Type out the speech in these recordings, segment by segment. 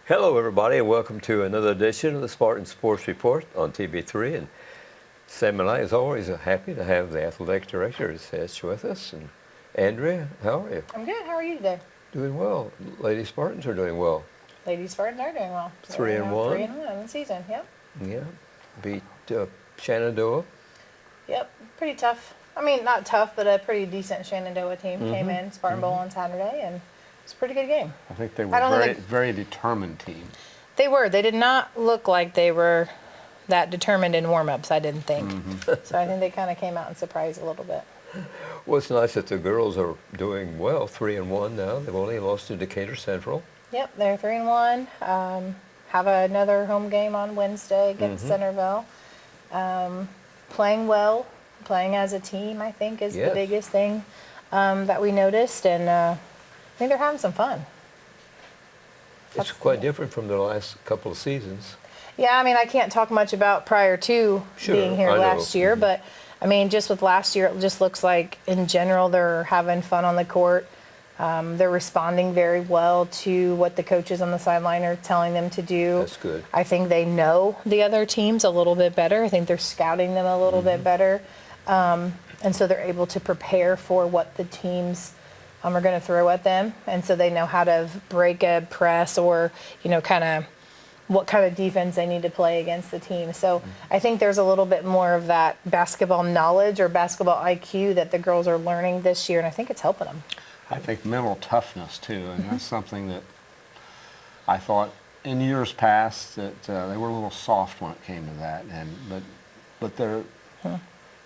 Hello, everybody, and welcome to another edition of the Spartan Sports Report on TV3. And Sam and I, as always, are happy to have the athletic director Sesh with us. And Andrea, how are you? I'm good. How are you today? Doing well. Lady Spartans are doing well. Lady Spartans are doing well. 3-1. 3-1 in the season. Yep. Yeah. Beat Shenandoah. Yep. Pretty tough. I mean, not tough, but a pretty decent Shenandoah team came in Spartan Bowl on Saturday, and it's a pretty good game. I think they were a very determined team. They were. They did not look like they were that determined in warm-ups, I didn't think. So I think they kind of came out and surprised a little bit. Well, it's nice that the girls are doing well, 3-1 now. They've only lost to Decatur Central. Yep, they're 3-1. Have another home game on Wednesday against Centerville. Playing well, playing as a team, I think, is the biggest thing that we noticed. And I think they're having some fun. It's quite different from the last couple of seasons. Yeah, I mean, I can't talk much about prior to being here last year, but I mean, just with last year, it just looks like in general they're having fun on the court. They're responding very well to what the coaches on the sideline are telling them to do. That's good. I think they know the other teams a little bit better. I think they're scouting them a little bit better. And so they're able to prepare for what the teams are going to throw at them. And so they know how to break a press or, you know, kind of what kind of defense they need to play against the team. So I think there's a little bit more of that basketball knowledge or basketball IQ that the girls are learning this year, and I think it's helping them. I think mental toughness, too, and that's something that I thought in years past that they were a little soft when it came to that. But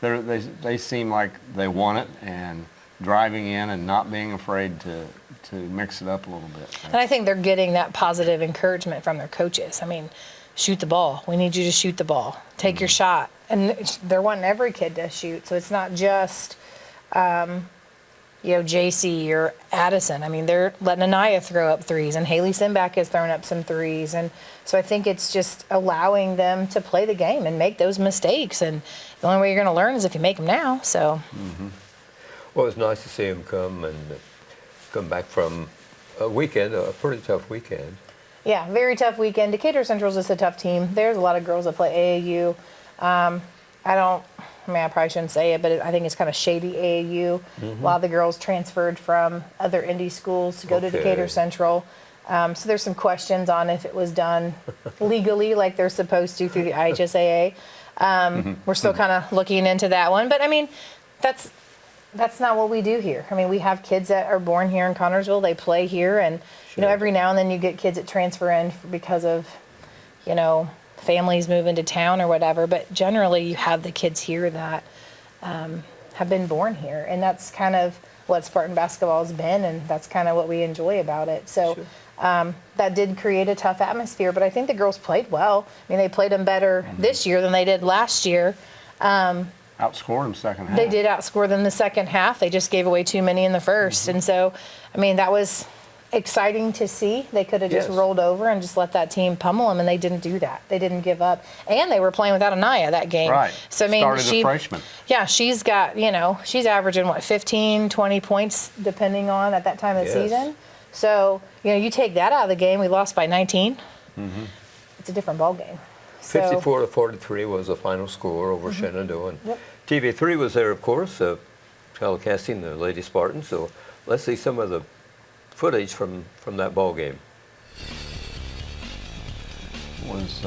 they seem like they want it and driving in and not being afraid to mix it up a little bit. And I think they're getting that positive encouragement from their coaches. I mean, shoot the ball. We need you to shoot the ball. Take your shot. And they're wanting every kid to shoot. So it's not just, JC or Addison. I mean, they're letting Anaya throw up threes, and Haley Simbach has thrown up some threes. And so I think it's just allowing them to play the game and make those mistakes. And the only way you're going to learn is if you make them now. So. Well, it's nice to see them come back from a weekend, a pretty tough weekend. Yeah, very tough weekend. Decatur Central's just a tough team. There's a lot of girls that play AAU. I probably shouldn't say it, but I think it's kind of shady AAU. A lot of the girls transferred from other indie schools to go to Decatur Central. So there's some questions on if it was done legally like they're supposed to through the IHSAA. We're still kind of looking into that one. But, I mean, that's not what we do here. I mean, we have kids that are born here in Connersville. They play here, and every now and then you get kids that transfer in because of, families moving to town or whatever. But generally, you have the kids here that have been born here, and that's kind of what Spartan basketball has been, and that's kind of what we enjoy about it. So that did create a tough atmosphere, but I think the girls played well. I mean, they played them better this year than they did last year. Outscored them second half. They did outscore them the second half. They just gave away too many in the first. And so, I mean, that was exciting to see. They could have just rolled over and just let that team pummel them, and they didn't do that. They didn't give up. And they were playing without Anaya that game. Right. So, I mean, started a freshman. Yeah, she's got, she's averaging, 15, 20 points, depending on at that time of the season. So, you take that out of the game. We lost by 19. It's a different ball game. 54-43 was the final score over Shenandoah. TV3 was there, of course, telecasting the Lady Spartans. So let's see some of the footage from that ball game. It was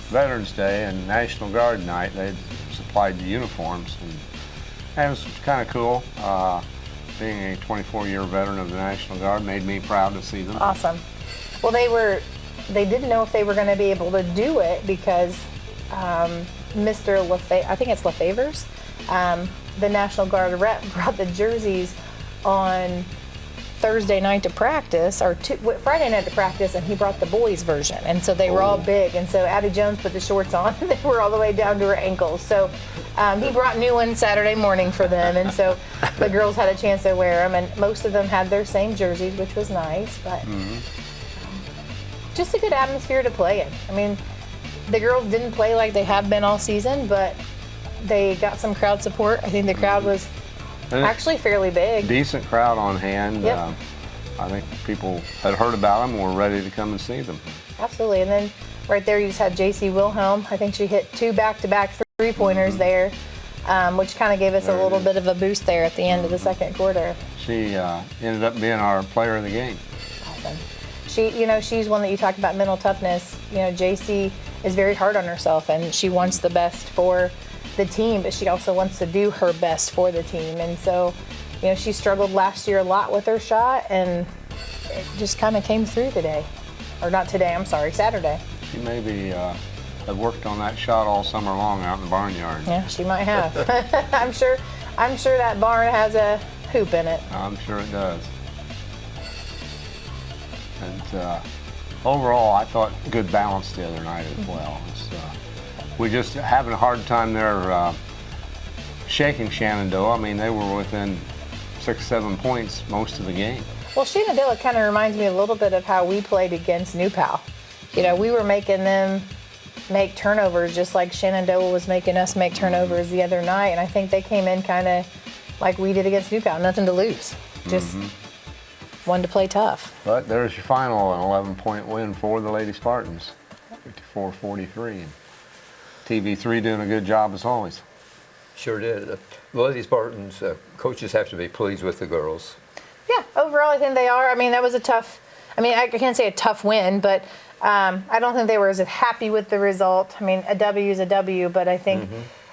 Veterans Day and National Guard night. They supplied the uniforms, and it was kind of cool. Being a 24-year veteran of the National Guard made me proud to see them. Awesome. Well, they didn't know if they were going to be able to do it because Mr. LaFavors, I think it's LaFavors, the National Guard rep brought the jerseys on Thursday night to practice, or Friday night to practice, and he brought the boys' version. And so they were all big. And so Abby Jones put the shorts on, and they were all the way down to her ankles. So he brought new ones Saturday morning for them. And so the girls had a chance to wear them. And most of them had their same jerseys, which was nice. But just a good atmosphere to play in. I mean, the girls didn't play like they have been all season, but they got some crowd support. I think the crowd was actually fairly big. Decent crowd on hand. Yep. I think people had heard about them and were ready to come and see them. absolutely. And then right there, you just had J.C. Wilhelm. I think she hit 2 back-to-back three-pointers there, which kind of gave us a little bit of a boost there at the end of the second quarter. She ended up being our player of the game. Awesome. She's one that you talk about mental toughness. J.C. is very hard on herself, and she wants the best for the team, but she also wants to do her best for the team. And so, she struggled last year a lot with her shot, and it just kind of came through today. Or not today, I'm sorry, Saturday. She maybe have worked on that shot all summer long out in the barnyard. Yeah, she might have. I'm sure that barn has a hoop in it. I'm sure it does. And overall, I thought good balance the other night as well. We just having a hard time there shaking Shenandoah. I mean, they were within 6-7 points most of the game. Well, Shenandoah kind of reminds me a little bit of how we played against New Pal. We were making them make turnovers just like Shenandoah was making us make turnovers the other night, and I think they came in kind of like we did against New Pal, nothing to lose. Just wanted to play tough. But there's your final, an 11-point win for the Lady Spartans, 54-43. TV3 doing a good job as always. Sure did. The Lady Spartans coaches have to be pleased with the girls. Yeah, overall I think they are. I mean, that was a tough, I can't say a tough win, but I don't think they were as happy with the result. I mean, a W is a W, but I think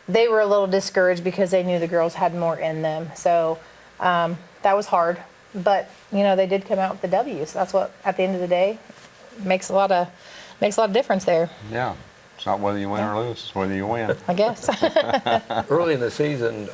they were a little discouraged because they knew the girls had more in them. So that was hard. But, they did come out with the W. So that's what, at the end of the day, makes a lot of difference there. Yeah. It's not whether you win or lose, it's whether you win. I guess. Early in the season,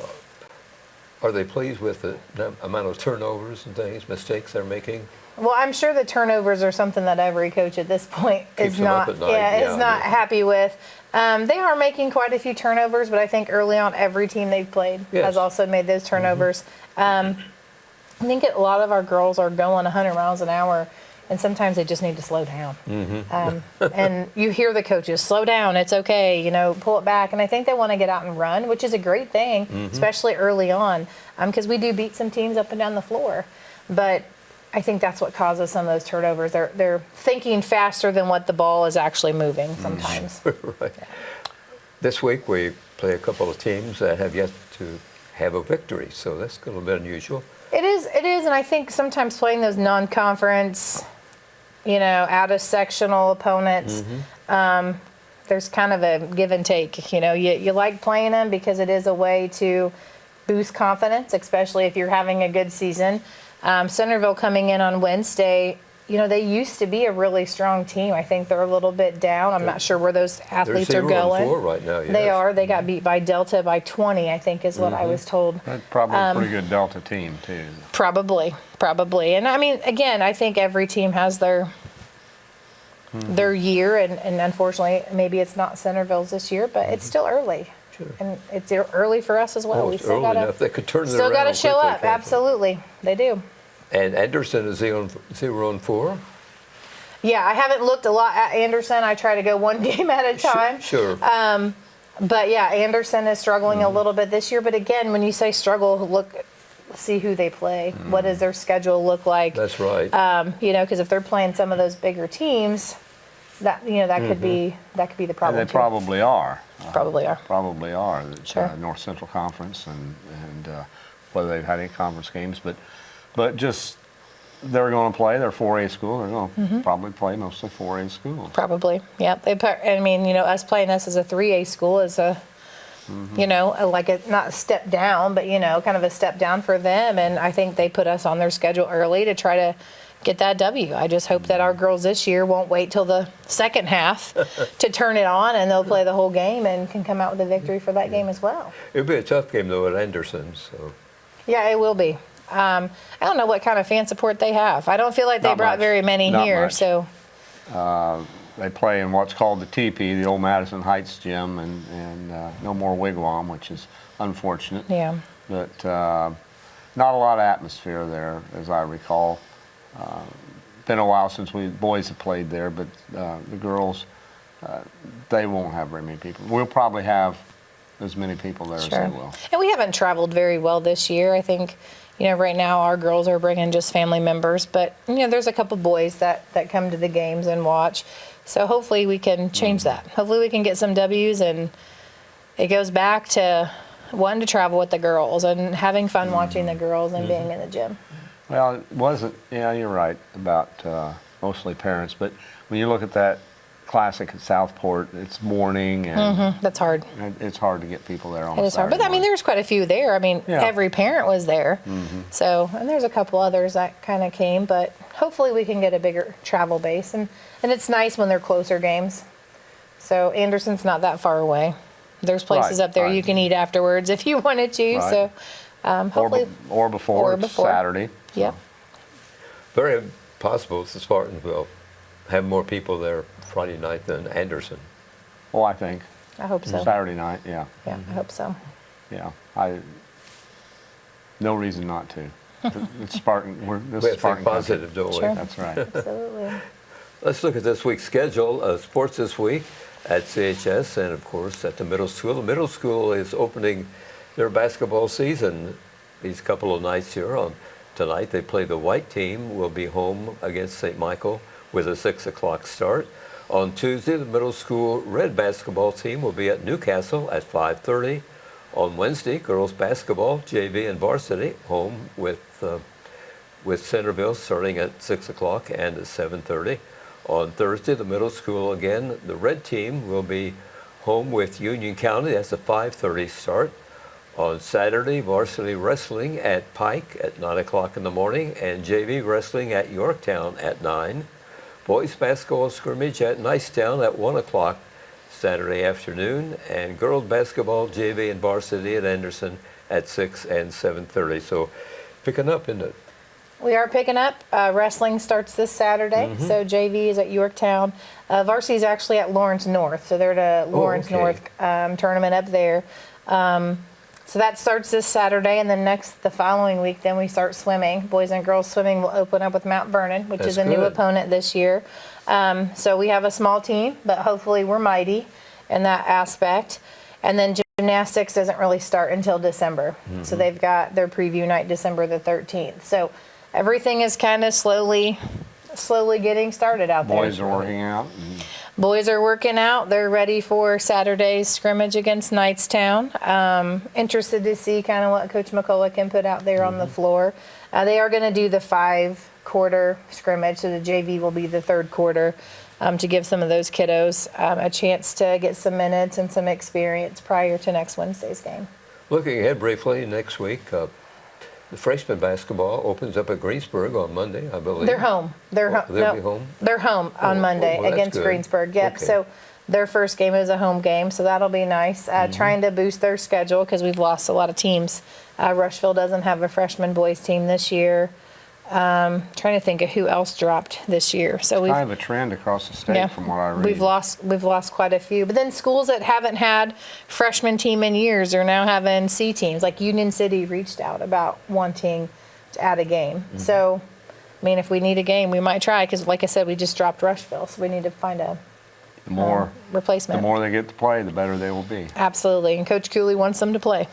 are they pleased with the amount of turnovers and things, mistakes they're making? Well, I'm sure the turnovers are something that every coach at this point is not happy with. They are making quite a few turnovers, but I think early on every team they've played has also made those turnovers. I think a lot of our girls are going 100 miles an hour, and sometimes they just need to slow down. And you hear the coaches, slow down, it's okay, pull it back. And I think they want to get out and run, which is a great thing, especially early on, because we do beat some teams up and down the floor. But I think that's what causes some of those turnovers. They're thinking faster than what the ball is actually moving sometimes. Right. Yeah. This week we play a couple of teams that have yet to have a victory, so that's a little bit unusual. It is, and I think sometimes playing those non-conference, out-of-sectional opponents, there's kind of a give and take. You like playing them because it is a way to boost confidence, especially if you're having a good season. Centerville coming in on Wednesday, they used to be a really strong team. I think they're a little bit down. I'm not sure where those athletes are going. They're 0-4 right now. Yes. They are. They got beat by Delta by 20, I think is what I was told. That's probably a pretty good Delta team, too. Probably. And, again, I think every team has their year, and unfortunately, maybe it's not Centerville's this year, but it's still early. Sure. And it's early for us as well. We still enough. They could turn it still around. Still got to show up. Absolutely. They do. And Anderson is 0-4. Yeah, I haven't looked a lot at Anderson. I try to go one game at a time. Sure. But yeah, Anderson is struggling a little bit this year. But again, when you say struggle, see who they play. What does their schedule look like? That's right. Because if they're playing some of those bigger teams, that could be the problem. And they probably are. Probably are. Probably are. Sure. North Central Conference and whether they've had any conference games, but just they're going to play. They're 4A school. They're going to probably play mostly 4A schools. Probably, yeah. Us playing us as a 3A school is a, not a step down, but kind of a step down for them. And I think they put us on their schedule early to try to get that W. I just hope that our girls this year won't wait till the second half to turn it on, and they'll play the whole game and can come out with a victory for that game as well. It'll be a tough game though at Anderson. So. Yeah, it will be. I don't know what kind of fan support they have. I don't feel like they brought very many here. So they play in what's called the teepee, the old Madison Heights gym, and no more wigwam, which is unfortunate. Yeah. But not a lot of atmosphere there, as I recall. Been a while since boys have played there, but the girls, they won't have very many people. We'll probably have as many people there as they will. And we haven't traveled very well this year. I think, right now our girls are bringing just family members, but, there's a couple boys that come to the games and watch. So hopefully we can change that. Hopefully we can get some W's, and it goes back to wanting to travel with the girls and having fun watching the girls and being in the gym. Well, it wasn't, yeah, you're right about mostly parents, but when you look at that classic at Southport, it's morning and That's hard. it's hard to get people there on It a is hard. Saturday But I mean, morning. there's quite a few there. I mean, Yeah. every parent was there. So, and there's a couple others that kind of came, but hopefully we can get a bigger travel base. And it's nice when they're closer games. So Anderson's not that far away. There's places Right, up there right. you can eat afterwards if you wanted to. Right. So hopefully, or before, or it's before. Saturday. so. yeah. Very possible the Spartans will have more people there Friday night than Anderson. Well, I think I hope so. Saturday night, yeah, Yeah, I hope so. yeah. No reason not to. It's Spartan. This We is have to think Spartan country. positive, don't we? Sure. That's right. Absolutely. Let's look at this week's schedule. Sports this week at CHS and, of course, at the middle school. The middle school is opening their basketball season these couple of nights here. Tonight they play the white team. Will be home against St. Michael with a 6 o'clock start. On Tuesday, the middle school red basketball team will be at Newcastle at 5:30. On Wednesday, girls basketball, JV and varsity, home with Centerville starting at 6 o'clock and at 7:30. On Thursday, the middle school again, the red team will be home with Union County. That's a 5:30 start. On Saturday, varsity wrestling at Pike at 9 o'clock in the morning and JV wrestling at Yorktown at 9. Boys basketball scrimmage at Nicetown at 1 o'clock Saturday afternoon, and girls basketball, JV and varsity at Anderson at 6 and 7:30. So picking up, isn't it? We are picking up. Wrestling starts this Saturday, so JV is at Yorktown. Varsity is actually at Lawrence North, so they're at a Lawrence okay. North tournament up there. So that starts this Saturday, and then the following week, then we start swimming. Boys and girls swimming will open up with Mount Vernon, which is That's a new good. opponent this year. So we have a small team, but hopefully we're mighty in that aspect. And then gymnastics doesn't really start until December. So they've got their preview night December the 13th. So everything is kind of slowly getting started out there. Boys are working out. Boys are working out. They're ready for Saturday's scrimmage against Knightstown. Interested to see kind of what Coach McCullough can put out there on the floor. They are going to do the 5-quarter scrimmage, so the JV will be the third quarter to give some of those kiddos a chance to get some minutes and some experience prior to next Wednesday's game. Looking ahead briefly, next week, the freshman basketball opens up at Greensburg on Monday, I believe. They're home. They're home. They'll be home? They're home on Monday well, that's against good. Greensburg. Yep. Okay. So their first game is a home game, so that'll be nice. Trying to boost their schedule because we've lost a lot of teams. Rushville doesn't have a freshman boys team this year. Trying to think of who else dropped this year. So we've Kind of a trend across the state from what I read. We've lost quite a few. But then schools that haven't had freshman team in years are now having C teams. Like Union City reached out about wanting to add a game. So, I mean, if we need a game, we might try because, like I said, we just dropped Rushville, so we need to find a The more replacement. the more they get to play, the better they will be. Absolutely, and Coach Cooley wants them to play.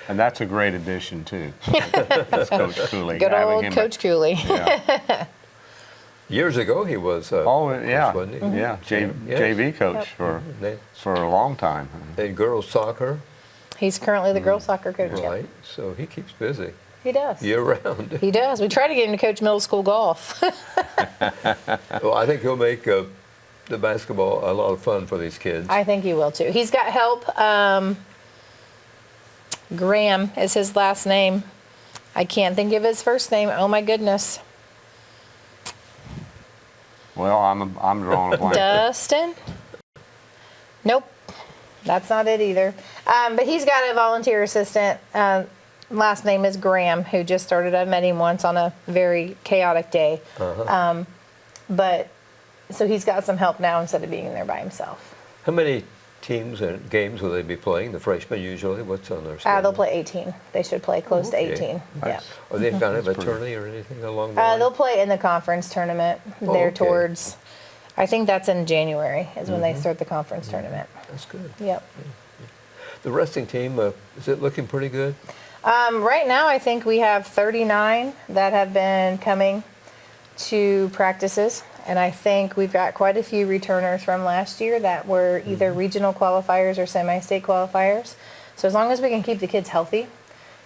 And that's a great addition too. That's Coach Cooley. Good having old him Coach Cooley. Yeah. Years ago, he was Oh yeah, coach, wasn't he? yeah. Yes. JV coach They- for a long time. And girls soccer, He's currently the girls soccer coach. yeah. right? So he keeps busy He does. year round. He does. We try to get him to coach middle school golf. Well, I think he'll make the basketball a lot of fun for these kids. I think he will too. He's got help. Graham is his last name. I can't think of his first name. Oh my goodness. Well, I'm drawing a blank. Dustin? Nope. That's not it either. But he's got a volunteer assistant. Last name is Graham, who just started. I met him once on a very chaotic day. But so he's got some help now instead of being there by himself. How many teams and games will they be playing? The freshmen usually? What's on their schedule? They'll play 18. They should play close to Okay. 18. Yeah. Are they kind of a tourney or anything along the line? They'll play in the conference tournament. Oh, There okay. towards, I think that's in January is when they start the conference tournament. That's good. Yep. The wrestling team, is it looking pretty good? Right now, I think we have 39 that have been coming to practices. And I think we've got quite a few returners from last year that were either regional qualifiers or semi-state qualifiers. So as long as we can keep the kids healthy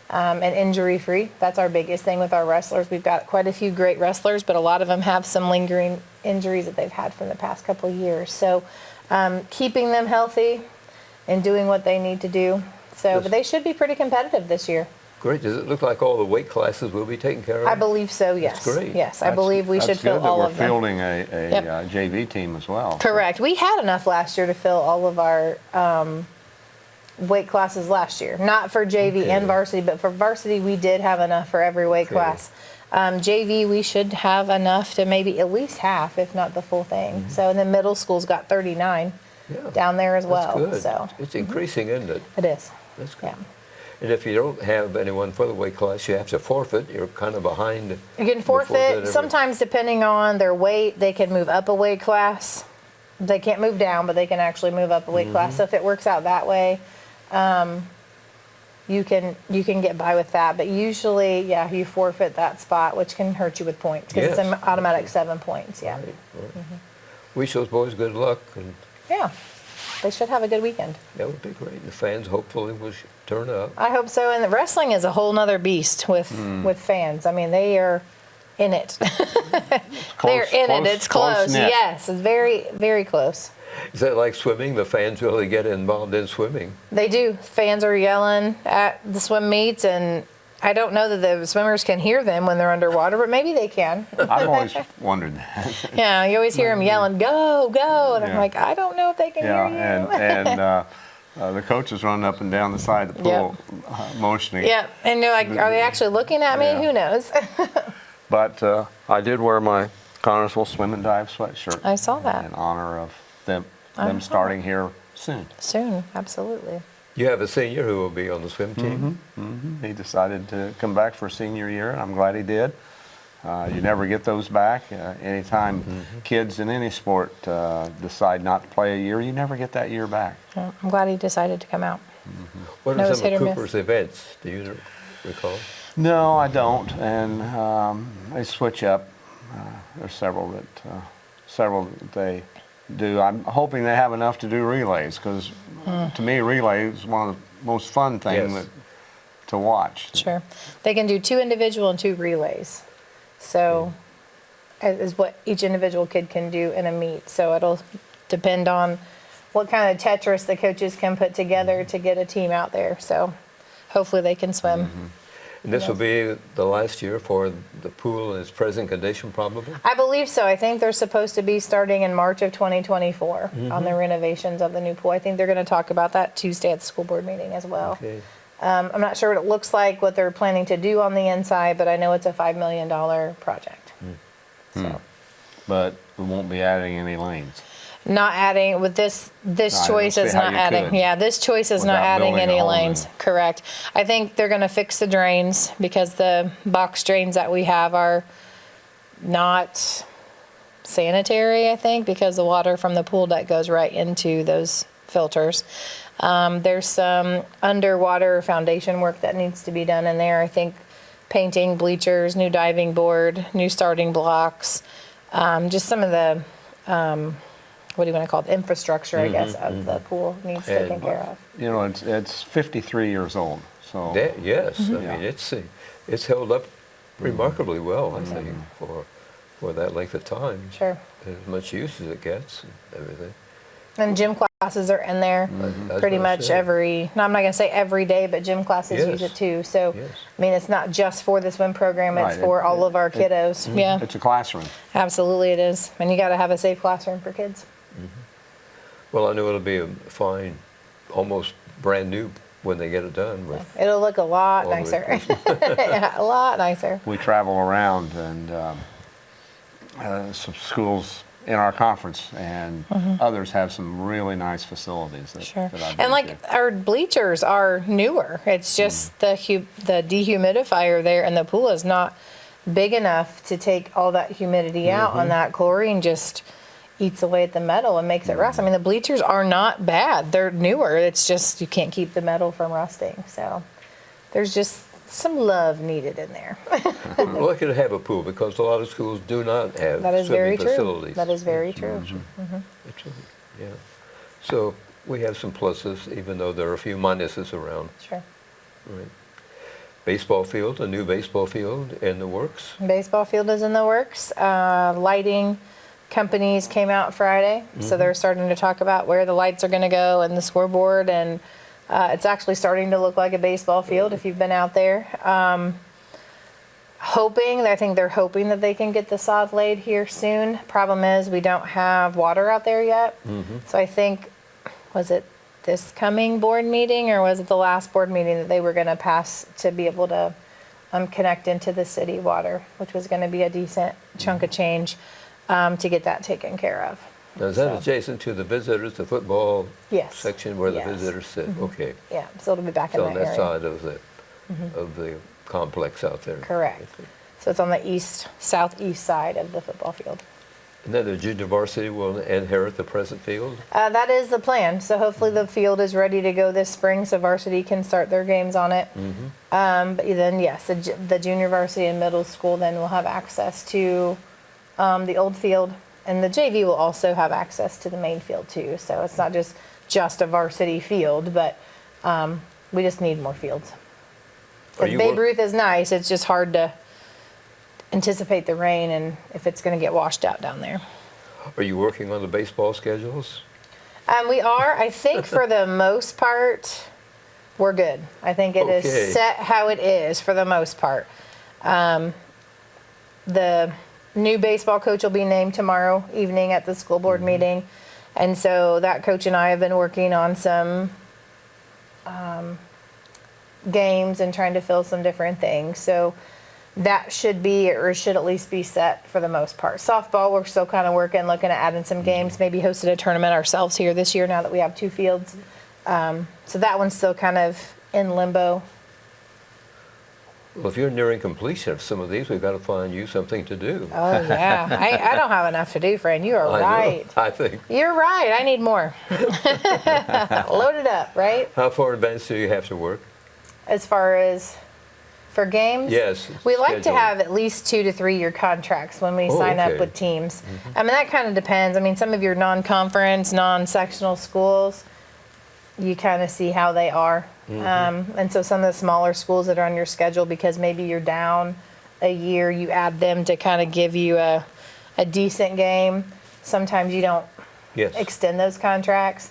and injury-free, that's our biggest thing with our wrestlers. We've got quite a few great wrestlers, but a lot of them have some lingering injuries that they've had from the past couple of years. So keeping them healthy and doing what they need to do. So, but they should be pretty competitive this year. Great. Does it look like all the weight classes will be taken care of? I believe so, yes. That's great. Yes, I believe we should fill all of them. That's good that we're fielding a JV team as well. Correct. We had enough last year to fill all of our weight classes last year. Not for JV and varsity, but for varsity we did have enough for every weight class. JV we should have enough to maybe at least half, if not the full thing. So, and then middle school's got 39 down there as well. That's good. So it's increasing, isn't it? it is. That's good. Yeah. And if you don't have anyone for the weight class, you have to forfeit. You're kind of behind. You can forfeit. Sometimes, depending on their weight, they can move up a weight class. They can't move down, but they can actually move up a weight class. So if it works out that way, you can get by with that. But usually, you forfeit that spot, which can hurt you with points because it's an automatic 7 points. Yeah. Right. Wish those boys good luck. And yeah. They should have a good weekend. that would be great. The fans hopefully will turn up. I hope so. And the wrestling is a whole nother beast with fans. I mean, they are in it. They're in it. It's close. Yes, it's very, very close. Is that like swimming? The fans really get involved in swimming? They do. Fans are yelling at the swim meets, and I don't know that the swimmers can hear them when they're underwater, but maybe they can. I've always wondered that. Yeah, you always hear them yelling, "Go, go!" And I'm like, I don't know if they can hear you. And the coaches running up and down the side of the pool, motioning. Yeah, and you're like, are they actually looking at me? Yeah. Who knows? But I did wear my Connersville Swim and Dive sweatshirt. I saw that. In honor of them starting here soon. Soon, absolutely. You have a senior who will be on the swim team? He decided to come back for senior year, and I'm glad he did. You never get those back. Anytime kids in any sport decide not to play a year, you never get that year back. Yeah, I'm glad he decided to come out. What are some of Cooper's events? Do you recall? No, I don't, and they switch up. There's several that they do. I'm hoping they have enough to do relays, because to me, relay is one of the most fun things to watch. Sure. They can do 2 individual and 2 relays. So is what each individual kid can do in a meet. So it'll depend on what kind of Tetris the coaches can put together to get a team out there. So hopefully they can swim. And this will be the last year for the pool in its present condition, probably? I believe so. I think they're supposed to be starting in March of 2024 on the renovations of the new pool. I think they're going to talk about that Tuesday at the school board meeting as well. Okay. I'm not sure what it looks like, what they're planning to do on the inside, but I know it's a $5 million project. So. But we won't be adding any lanes. Not adding with this choice is not adding. could. Yeah, this choice is not Without adding building a any whole lanes. new. Correct. I think they're going to fix the drains because the box drains that we have are not sanitary, I think, because the water from the pool deck goes right into those filters. There's some underwater foundation work that needs to be done in there. I think painting, bleachers, new diving board, new starting blocks, just some of the what do you want to call it, infrastructure, I guess, of the pool needs taken care of. You know, it's 53 years old, so. Yes, I mean, it's held up remarkably well, I think, for that length of time. Sure. And as much use as it gets and everything. And gym classes are in there pretty much every, no, I'm not going to say every day, but gym classes use it too. So, I mean, it's not just for the swim program, it's for all of our kiddos. Yeah, It's a classroom. absolutely it is. And you got to have a safe classroom for kids. Well, I know it'll be a fine, almost brand new when they get it done. With It'll look a lot all the nicer. Yeah, a lot nicer. We travel around and some schools in our conference, and others have some really nice facilities that, Sure. that I've been And like to. our bleachers are newer. It's just the dehumidifier there in the pool is not big enough to take all that humidity out, and that chlorine just eats away at the metal and makes it rust. I mean, the bleachers are not bad. They're newer. It's just you can't keep the metal from rusting. So there's just some love needed in there. Well, I could have a pool because a lot of schools do not have That is very swimming true. facilities. That is very true. It's yeah. So we have some pluses, even though there are a few minuses around. Sure. Right. Baseball field, a new baseball field in the works. Baseball field is in the works. Lighting companies came out Friday, so they're starting to talk about where the lights are going to go and the scoreboard, and it's actually starting to look like a baseball field if you've been out there. I think they're hoping that they can get the sod laid here soon. Problem is we don't have water out there yet. So I think, was it this coming board meeting or was it the last board meeting that they were going to pass to be able to connect into the city water, which was going to be a decent chunk of change to get that taken care of. Now, is that adjacent to the visitors, the football Yes. section where the Yes. visitors sit? Okay. Yeah, so it'll be back in So on that that area. side of the complex out there. Correct. So it's on the southeast side of the football field. And then the junior varsity will inherit the present field? That is the plan. So hopefully the field is ready to go this spring so varsity can start their games on it. But then, yes, the junior varsity and middle school then will have access to the old field. And the JV will also have access to the main field too. So it's not just a varsity field, but we just need more fields. Because Babe Ruth is nice. It's just hard to anticipate the rain and if it's going to get washed out down there. Are you working on the baseball schedules? We are. I think for the most part, we're good. I think it is set how it is for the most part. The new baseball coach will be named tomorrow evening at the school board meeting. And so that coach and I have been working on some games and trying to fill some different things. So that should be, or should at least be set for the most part. Softball, we're still kind of looking at adding some games, maybe hosted a tournament ourselves here this year now that we have two fields. So that one's still kind of in limbo. Well, if you're nearing completion of some of these, we've got to find you something to do. Oh, yeah. I don't have enough to do, friend. You are right. I think. You're right. I need more. Load it up, right? How far advanced do you have to work? As far as for games? Yes. We like to schedule. have at least 2 to 3 year contracts when we sign up okay. with teams. I mean, that kind of depends. I mean, some of your non-conference, non-sectional schools, you kind of see how they are. And so some of the smaller schools that are on your schedule, because maybe you're down a year, you add them to kind of give you a decent game. Sometimes you don't extend those contracts.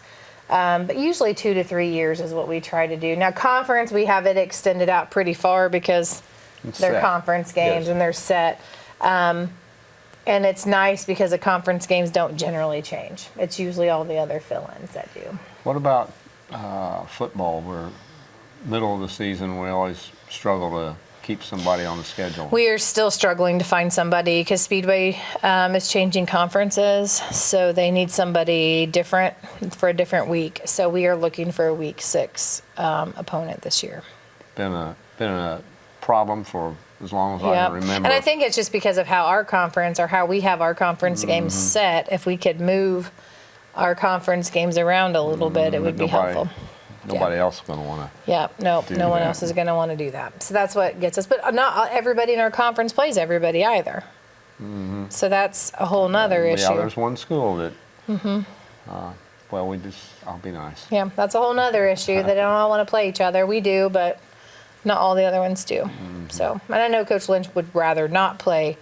But usually 2 to 3 years is what we try to do. Now, conference, we have it extended out pretty far because they're conference games and they're set. And it's nice because the conference games don't generally change. It's usually all the other fill-ins that do. What about football? We're middle of the season. We always struggle to keep somebody on the schedule. We are still struggling to find somebody because Speedway is changing conferences, so they need somebody different for a different week. So we are looking for a week 6 opponent this year. Been a problem for as long as I can remember. And I think it's just because of how our conference or how we have our conference games set. If we could move our conference games around a little bit, it would be helpful. Nobody else is going to want to. Yeah, no one else is going to want to do that. So that's what gets us. But not everybody in our conference plays everybody either. So that's a whole nother issue. Yeah, there's one school that. Well, I'll be nice. Yeah, that's a whole nother issue. They don't all want to play each other. We do, but not all the other ones do. So, and I know Coach Lynch would rather not play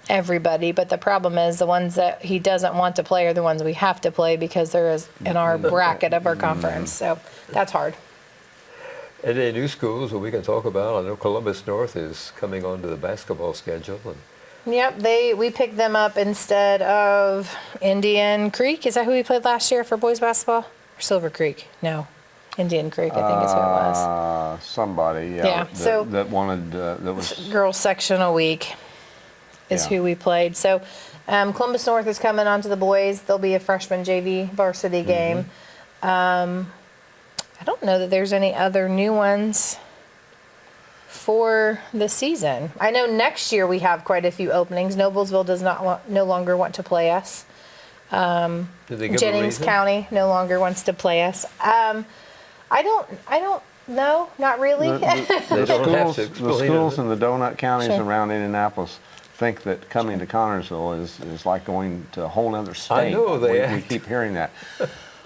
everybody, but the problem is the ones that he doesn't want to play are the ones we have to play because they're in our bracket of our conference. So that's hard. And the new schools that we can talk about, I know Columbus North is coming onto the basketball schedule. And Yep, we picked them up instead of Indian Creek. Is that who we played last year for boys basketball? Or Silver Creek? No, Indian Creek, I think is who it was. Somebody, that wanted, that was. Girls sectional week is who we played. So Columbus North is coming onto the boys. There'll be a freshman JV varsity game. I don't know that there's any other new ones for the season. I know next year we have quite a few openings. Noblesville does no longer want to play us. Did they give a Jennings reason? County no longer wants to play us. I don't No, not really. They don't have to The explain schools it. in the donut counties Sure. around Indianapolis think that coming to Connersville is like going to a whole other state. I know they we act. keep hearing that.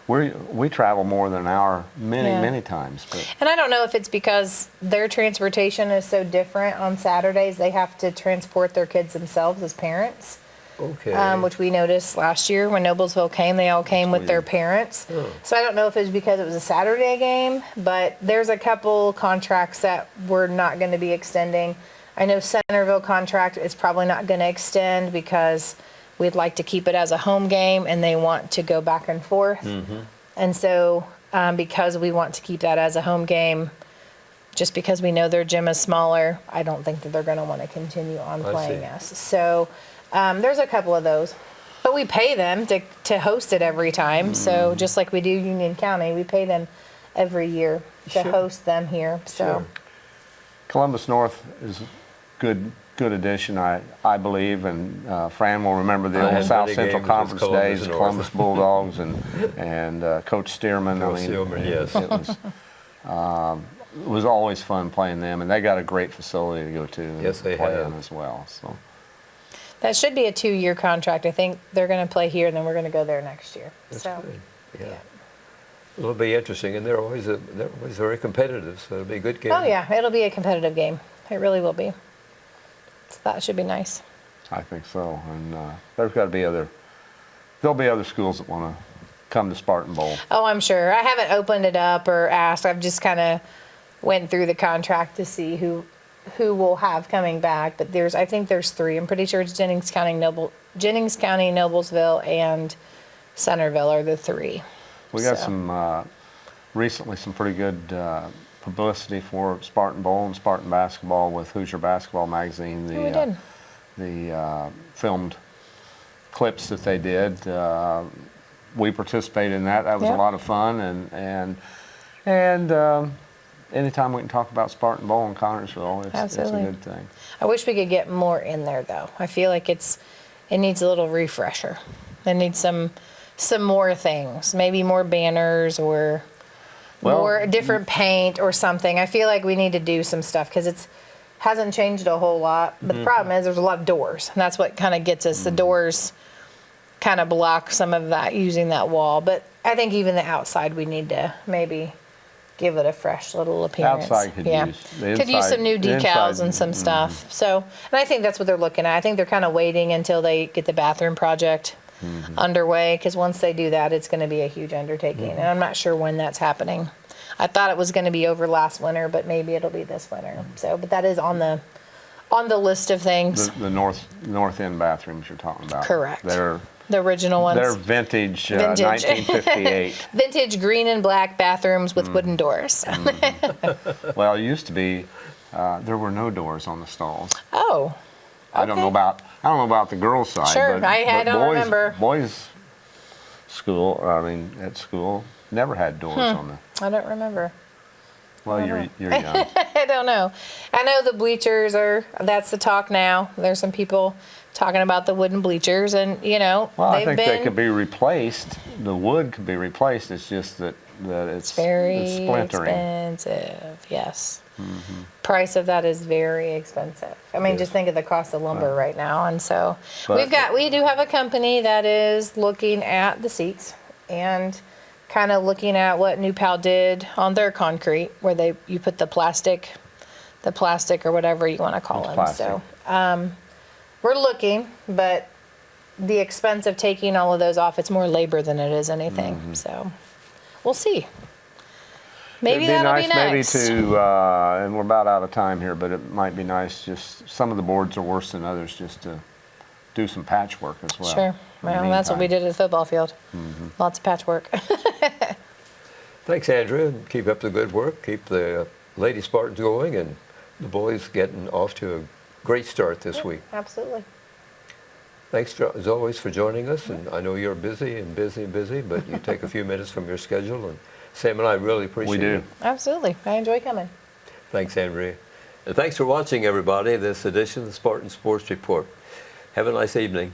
We travel more than an hour Yeah. many times. But And I don't know if it's because their transportation is so different on Saturdays. They have to transport their kids themselves as parents, Okay. which we noticed last year when Noblesville came. They all came with their weird. parents. Oh. So I don't know if it was because it was a Saturday game, but there's a couple contracts that we're not going to be extending. I know Centerville contract is probably not going to extend because we'd like to keep it as a home game and they want to go back and forth. And so because we want to keep that as a home game, just because we know their gym is smaller, I don't think that they're going to want to continue on I playing see. us. So there's a couple of those. But we pay them to host it every time. So just like we do Union County, we pay them every year to Sure. host them here. So Sure. Columbus North is a good addition, I believe, and Fran will remember the I old had South many Central games with Conference Columbus days, North. Columbus Bulldogs, and Coach Stearman. Coach Stearman, yes. It was always fun playing them, and they got a great facility to go to and Yes, they play have. in as well. So that should be a 2-year contract. I think they're going to play here and then we're going to go there next year. That's So good. Yeah. yeah. It'll be interesting, and they're always very competitive, so it'll be a good game. Oh yeah, it'll be a competitive game. It really will be. So that should be nice. I think so, and there'll be other schools that want to come to Spartan Bowl. Oh, I'm sure. I haven't opened it up or asked. I've just kind of went through the contract to see who will have coming back. But I think there's 3. I'm pretty sure it's Jennings County, Noblesville, and Centerville are the 3. We got So. some recently some pretty good publicity for Spartan Bowl and Spartan basketball with Hoosier Basketball Magazine. Yeah, we did. The filmed clips that they did. We participated in that. That was Yeah. a lot of fun, and anytime we can talk about Spartan Bowl in Connersville, it's a Absolutely. good thing. I wish we could get more in there though. I feel like it needs a little refresher. It needs some more things, maybe more banners or Well, more different paint or something. I feel like we need to do some stuff because it hasn't changed a whole lot. But the problem is there's a lot of doors, and that's what kind of gets us. The doors kind of block some of that using that wall. But I think even the outside we need to maybe give it a fresh little appearance. Outside could use the could use inside- some new the decals inside, and some stuff. So, and I think that's what they're looking at. I think they're kind of waiting until they get the bathroom project underway, because once they do that, it's going to be a huge undertaking, and I'm not sure when that's happening. I thought it was going to be over last winter, but maybe it'll be this winter. So, but that is on the list of things. The north end bathrooms you're talking about. Correct. They're The original ones. vintage, Vintage. 1958. Vintage green and black bathrooms with wooden doors. Well, it used to be there were no doors on the stalls. Oh. I don't know about the girls' side. Sure, but, I but don't remember. Boys' school, at school, never had doors on the. I don't remember. Well, you're young. I don't know. I know the bleachers that's the talk now. There's some people talking about the wooden bleachers, and Well, I they've think they been could be replaced. The wood could be replaced. It's just that it's very splintering. expensive. Yes. Price of that is very expensive. I mean, Yes. just think of the cost of lumber right now. And so But- we do have a company that is looking at the seats and kind of looking at what New Pal did on their concrete, where you put the plastic or whatever you want to call It's them. plastic. So we're looking, but the expense of taking all of those off, it's more labor than it is anything. So we'll see. Maybe It'd be that'll nice be next. maybe to, and we're about out of time here, but it might be nice just, some of the boards are worse than others, just to do some patchwork as well. Sure. in the Well, that's what we meantime. did at the football field. Lots of patchwork. Thanks, Andrea. Keep up the good work. Keep the Lady Spartans going, and the boys getting off to a great start this week. Absolutely. Thanks, as always, for joining us. And I know you're busy, but you take a few minutes from your schedule, and Sam and I really appreciate We do. it. Absolutely. I enjoy coming. Thanks, Andrea. And thanks for watching, everybody, this edition of the Spartan Sports Report. Have a nice evening.